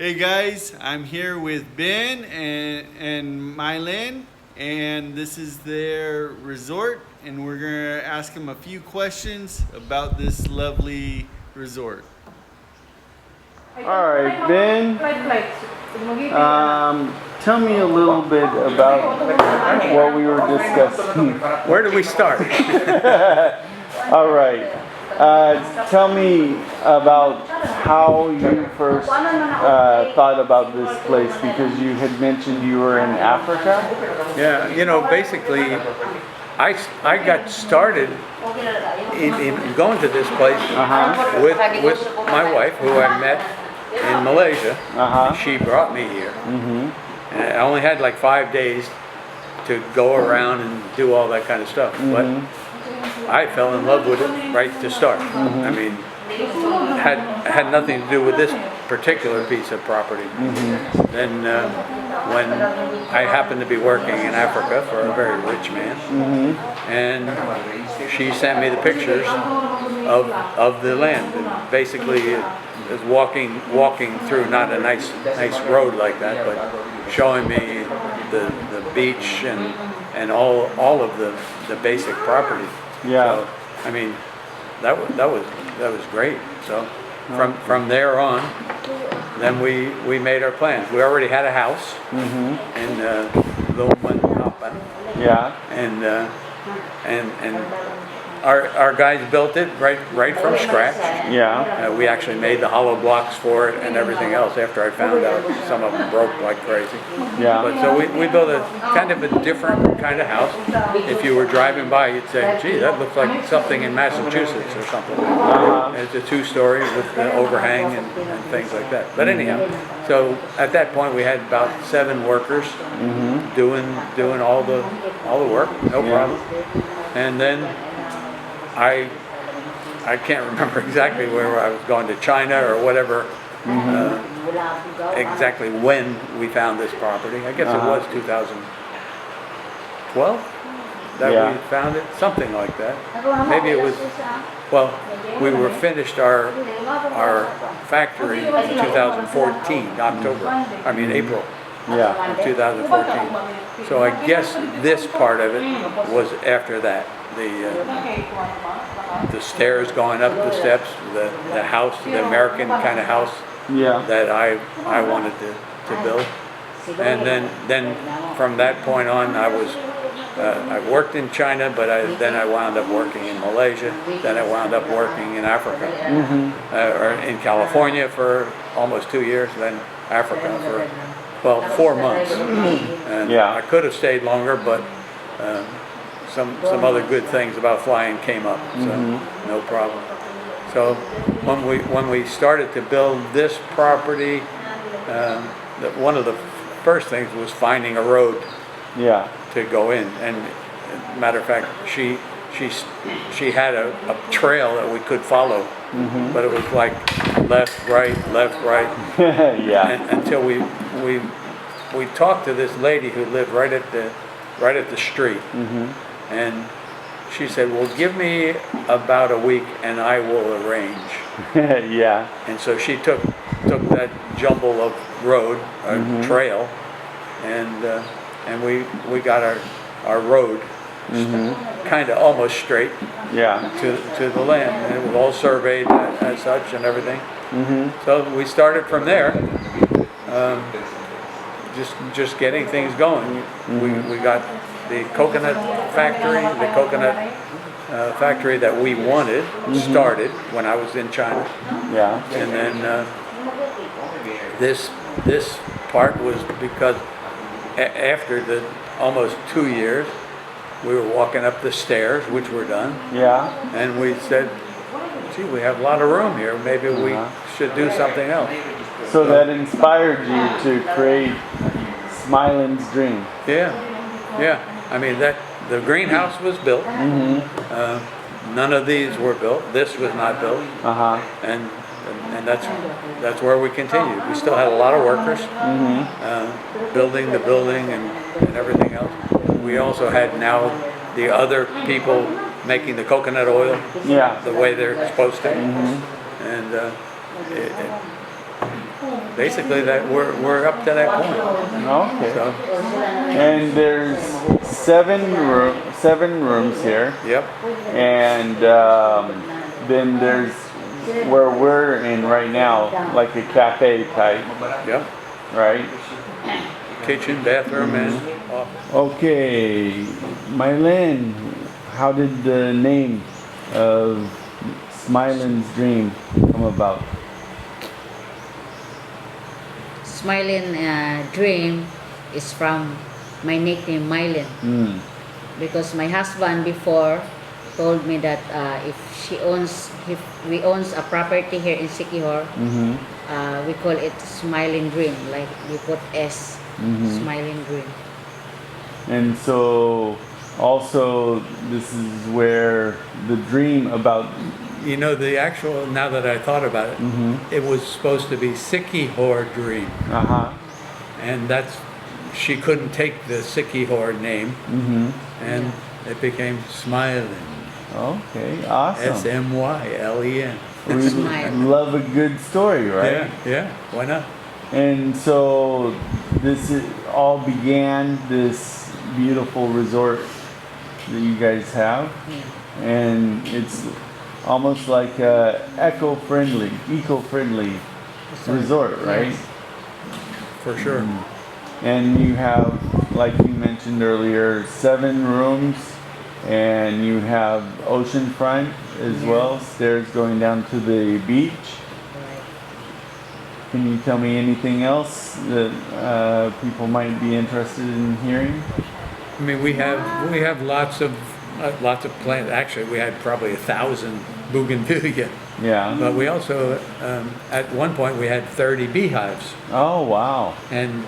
Hey guys, I'm here with Ben and Smylen, and this is their resort, and we're gonna ask them a few questions about this lovely resort. All right, Ben. Tell me a little bit about what we were discussing. Where do we start? All right. Tell me about how you first thought about this place, because you had mentioned you were in Africa. Yeah, basically, I got started in going to this place with my wife, who I met in Malaysia. She brought me here. And I only had like 5 days to go around and do all that kind of stuff, but I fell in love with it right to start. I mean, had nothing to do with this particular piece of property. Then when I happened to be working in Africa for a very rich man, and she sent me the pictures of the land. And basically, it was walking through not a nice road like that, but showing me the beach and all of the basic property. Yeah. So, I mean, that was great. So from there on, then we made our plans. We already had a house in Luman. Yeah. And our guys built it right from scratch. Yeah. We actually made the hollow blocks for it and everything else after I found out some of them broke like crazy. Yeah. But so we built a kind of a different kind of house. If you were driving by, you'd say, gee, that looks like something in Massachusetts or something. It's a 2-story with an overhang and things like that. But anyhow, so at that point we had about 7 workers doing all the work, no problem. And then I can't remember exactly where I was going, to China or whatever, exactly when we found this property. I guess it was 2012 that we found it, something like that. Maybe it was, well, we were finished our factory in 2014, April. Yeah. 2014. So I guess this part of it was after that. The stairs going up the steps, the house, the American kind of house that I wanted to build. And then from that point on, I worked in China, but then I wound up working in Malaysia. Then I wound up working in Africa, or in California for almost 2 years. Then Africa for 4 months. And I could have stayed longer, but some other good things about flying came up, so no problem. So when we started to build this property, one of the first things was finding a road to go in. And matter of fact, she had a trail that we could follow, but it was like left, right, until we talked to this lady who lived right at the street, and she said, well, give me about a week and I will arrange. And so she took that jumble of road, trail, and we got our road kind of almost straight to the land, and it was all surveyed as such and everything. So we started from there, just getting things going. We got the coconut factory that we wanted started when I was in China. And then this part was because after the almost 2 years, we were walking up the stairs, which were done. And we said, gee, we have a lot of room here. Maybe we should do something else. So that inspired you to create Smylen's dream. Yeah. I mean, the greenhouse was built. None of these were built. This was not built. And that's where we continued. We still had a lot of workers building the building and everything else. We also had now the other people making the coconut oil the way they're supposed to. And basically that we're up to that point. Okay. So, And there's seven rooms here. yep. And then there's where we're in right now, like a cafe type, Yep. right? Kitchen, bathroom, and office. Okay, Mylen, how did the name of Smylen's Dream come about? Smylen dream is from my nickname Mylen, because my husband before told me that if we owns a property here in Siquijor, we call it Smiling Dream, like we put S, Smiling Dream. And so also this is where the dream about You know, the actual, now that I thought about it, it was supposed to be Siquijor Dream. And that's, she couldn't take the Siquijor name, and it became Smylen. Okay, awesome. Smylen. We love a good story, right? Yeah, why not? And so all began this beautiful resort that you guys have, and it's almost like a eco-friendly resort, right? Yes. For sure. And you have, like you mentioned earlier, 7 rooms, and you have oceanfront as well, stairs going down to the beach. Right. Can you tell me anything else that people might be interested in hearing? I mean, we have lots of plants. Actually, we had probably 1,000 bougainvillea. Yeah. But we also, at one point, we had 30 beehives. Oh, wow. And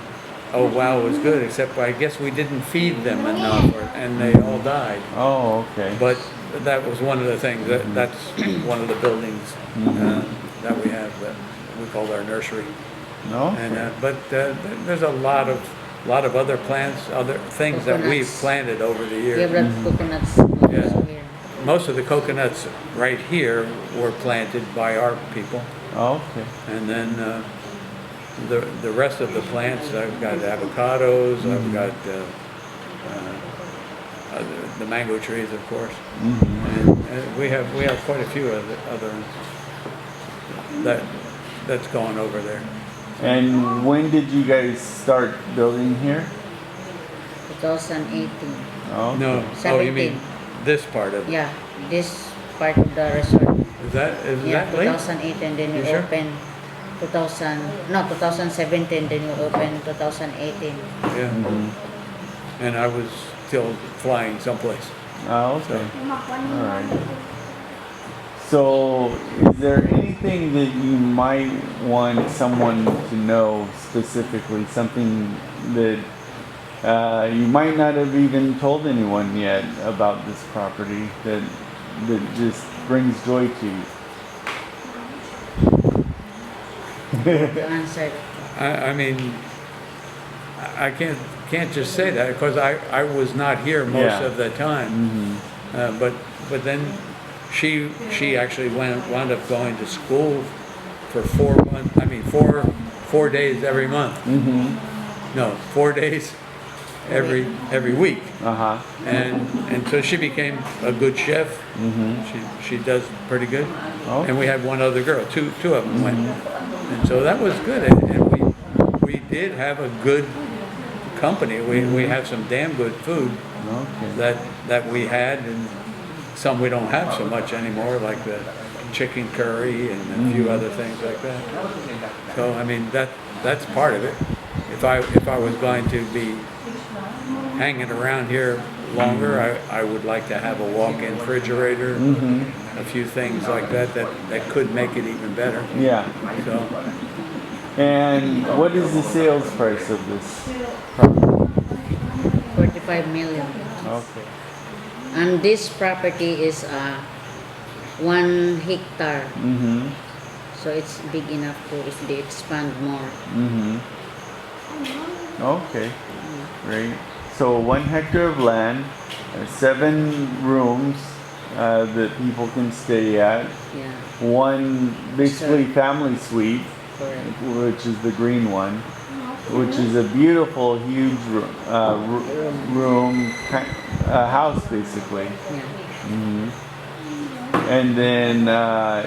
oh wow, it was good. Except I guess we didn't feed them enough, and they all died. Oh, okay. But that was one of the things. That's one of the buildings that we have that we call our nursery. No. And but there's a lot of other plants, other things that we've Coconuts. planted over the We years. have coconuts Yeah. also here. Most of the coconuts right here were planted by our people, Okay. and then the rest of the plants. I've got avocados. I've got the mango trees, of course, and we have quite a few other that's going over there. And when did you guys start building here? 2018. Oh, No, oh, you 17. mean this part of it? Yeah, this part of the resort. Is that Yeah, late? 2008, and then we You sure? opened 2017, then we opened 2018. Yeah. And I was still flying someplace. Oh, okay. All right. So, is there anything that you might want someone to know specifically? Something that you might not have even told anyone yet about this property that just brings joy to you? You answered. I mean, I can't just say that because I was not here most of the time. But then she actually wound up going to school for 4 months. I mean, 4 days every month. No, 4 days every week. And so she became a good chef. She does pretty good. And we had one other girl. Two of them went. And so that was good. And we did have a good company. We have some damn good food that we had, and some we don't have so much anymore, like the chicken curry and a few other things like that. So I mean that's part of it. If I was going to be hanging around here longer, I would like to have a walk-in refrigerator, a few things like that could make it even better. Yeah. So. And what is the sales price of this property? 45 million. Okay. And this property is 1 hectare. So it's big enough to if they expand more. Okay. Great. So 1 hectare of land, 7 rooms that people can stay at. Yeah. One basically family suite. correct. which is the green one, which is a beautiful, huge room, house basically. Yeah. And then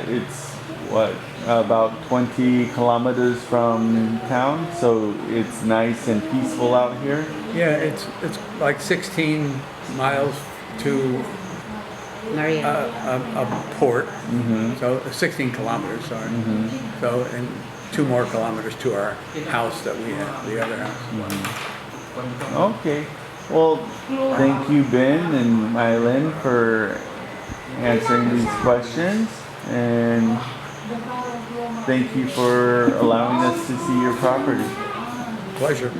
it's what, about 20 kilometers from town, so it's nice and peaceful out here. Yeah, it's like 16 miles to Maria. a port. So 16 kilometers, sorry. So, and 2 more kilometers to our house that we have, the other house. Okay. Well, thank you, Ben and Mylen, for answering these questions, and thank you for allowing us to see your property. Pleasure.